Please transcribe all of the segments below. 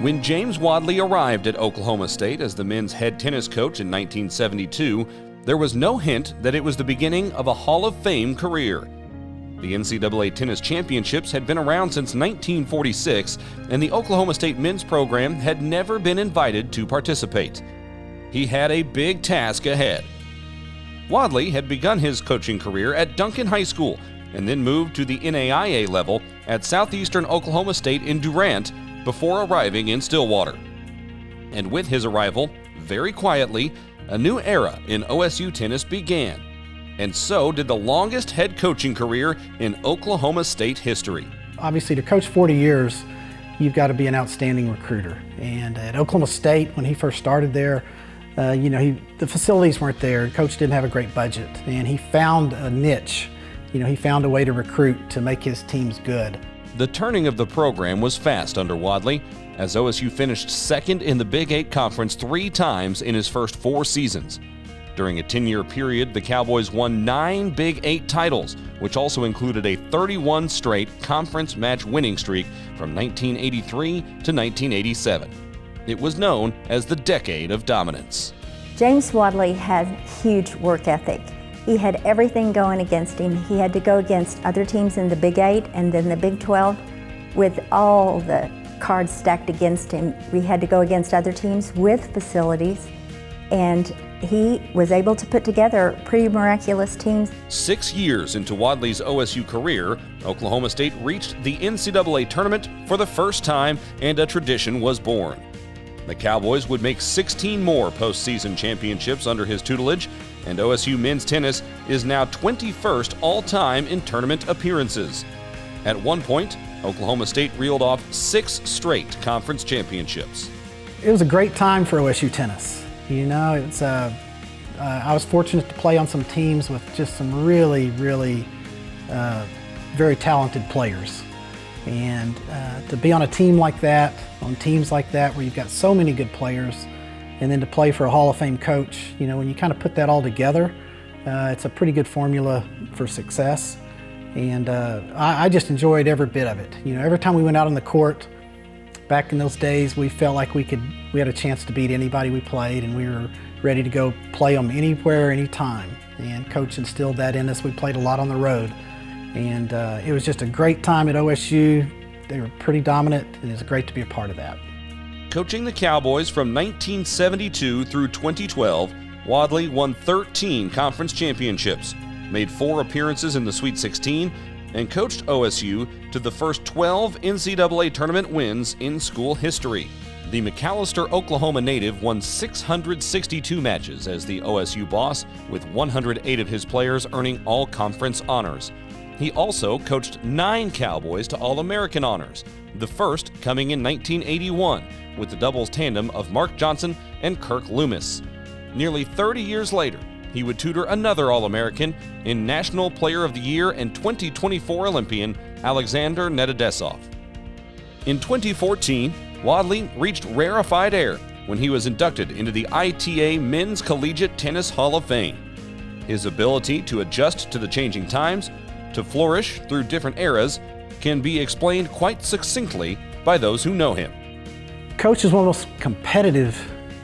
When James Wadley arrived at Oklahoma State as the men's head tennis coach in 1972, there was no hint that it was the beginning of a Hall of Fame career. The NCAA Tennis Championships had been around since 1946, and the Oklahoma State men's program had never been invited to participate. He had a big task ahead. Wadley had begun his coaching career at Duncan High School and then moved to the NAIA level at Southeastern Oklahoma State in Durant before arriving in Stillwater. And with his arrival, very quietly, a new era in OSU tennis began. And so did the longest head coaching career in Oklahoma State history. Obviously, to coach 40 years, you've got to be an outstanding recruiter. And at Oklahoma State, when he first started there, the facilities weren't there. Coach didn't have a great budget, and he found a niche. He found a way to recruit to make his teams good. The turning of the program was fast under Wadley, as OSU finished second in the Big 8 Conference 3 times in his first 4 seasons. During a 10-year period, the Cowboys won 9 Big 8 titles, which also included a 31 straight conference match winning streak from 1983 to 1987. It was known as the Decade of Dominance. James Wadley had huge work ethic. He had everything going against him. He had to go against other teams in the Big 8 and then the Big 12 with all the cards stacked against him. We had to go against other teams with facilities, and he was able to put together pretty miraculous teams. 6 years into Wadley's OSU career, Oklahoma State reached the NCAA Tournament for the first time, and a tradition was born. The Cowboys would make 16 more postseason championships under his tutelage, and OSU men's tennis is now 21st all-time in tournament appearances. At one point, Oklahoma State reeled off 6 straight conference championships. It was a great time for OSU tennis. I was fortunate to play on some teams with just some really, really very talented players. And to be on a team like that, on teams like that where you've got so many good players, and then to play for a Hall of Fame coach, when you kind of put that all together, it's a pretty good formula for success. And I just enjoyed every bit of it. Every time we went out on the court, back in those days, we felt like we had a chance to beat anybody we played, and we were ready to go play them anywhere, anytime. And Coach instilled that in us. We played a lot on the road. And it was just a great time at OSU. They were pretty dominant, and it's great to be a part of that. Coaching the Cowboys from 1972 through 2012, Wadley won 13 conference championships, made 4 appearances in the Sweet 16, and coached OSU to the first 12 NCAA tournament wins in school history. The McAlester, Oklahoma native won 662 matches as the OSU boss, with 108 of his players earning all-conference honors. He also coached 9 Cowboys to All-American honors, the first coming in 1981 with the doubles tandem of Mark Johnson and Kirk Loomis. Nearly 30 years later, he would tutor another All-American in National Player of the Year and 2024 Olympian Alexander Nedodesov. In 2014, Wadley reached rarefied air when he was inducted into the ITA Men's Collegiate Tennis Hall of Fame. His ability to adjust to the changing times, to flourish through different eras, can be explained quite succinctly by those who know him. Coach is one of the most competitive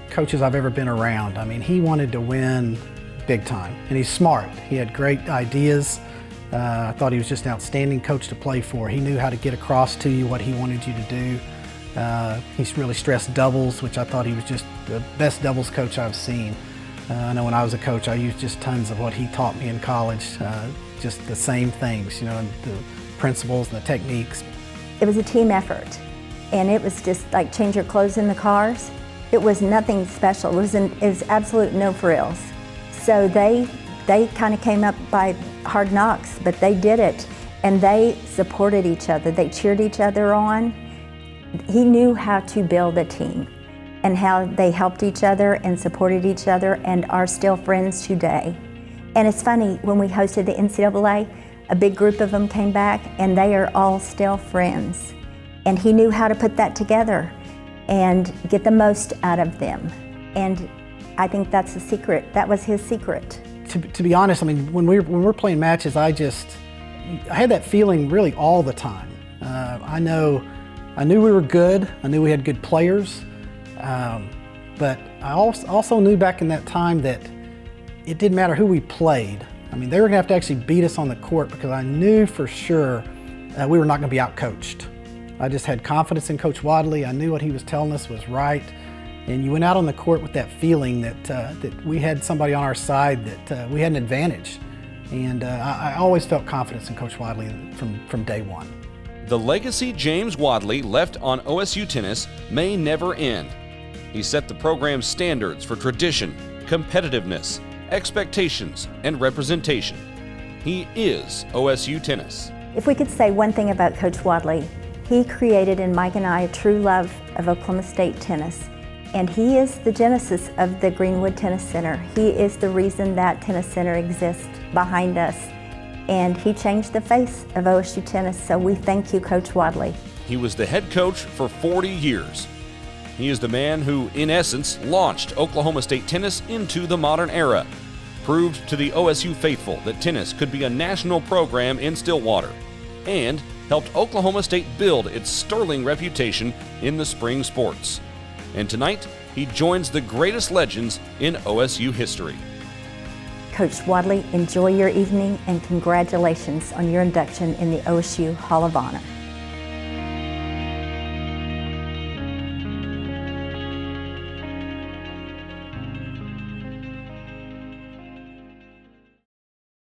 coaches I've ever been around. He wanted to win big time, and he's smart. He had great ideas. I thought he was just an outstanding coach to play for. He knew how to get across to you what he wanted you to do. He's really stressed doubles, which I thought he was just the best doubles coach I've seen. I know when I was a coach, I used just tons of what he taught me in college, just the same things, and the principles and the techniques. It was a team effort, and it was just like change your clothes in the cars. It was nothing special. It was absolute no frills. So they kind of came up by hard knocks, but they did it, and they supported each other. They cheered each other on. He knew how to build a team and how they helped each other and supported each other and are still friends today. And it's funny, when we hosted the NCAA, a big group of them came back and they are all still friends. And he knew how to put that together and get the most out of them. And I think that's the secret. That was his secret. To be honest, when we're playing matches, I had that feeling really all the time. I know I knew we were good. I knew we had good players. But I also knew back in that time that it didn't matter who we played. I mean, they were going to have to actually beat us on the court because I knew for sure we were not going to be outcoached. I just had confidence in Coach Wadley. I knew what he was telling us was right. And you went out on the court with that feeling that we had somebody on our side, that we had an advantage. And I always felt confidence in Coach Wadley from day one. The legacy James Wadley left on OSU tennis may never end. He set the program's standards for tradition, competitiveness, expectations, and representation. He is OSU tennis. If we could say one thing about Coach Wadley, he created in Mike and I a true love of Oklahoma State tennis. And he is the genesis of the Greenwood Tennis Center. He is the reason that tennis center exists behind us. And he changed the face of OSU tennis, so we thank you, Coach Wadley. He was the head coach for 40 years. He is the man who, in essence, launched Oklahoma State tennis into the modern era, proved to the OSU faithful that tennis could be a national program in Stillwater, and helped Oklahoma State build its sterling reputation in the spring sports. And tonight, he joins the greatest legends in OSU history. Coach Wadley, enjoy your evening and congratulations on your induction in the OSU Hall of Honor.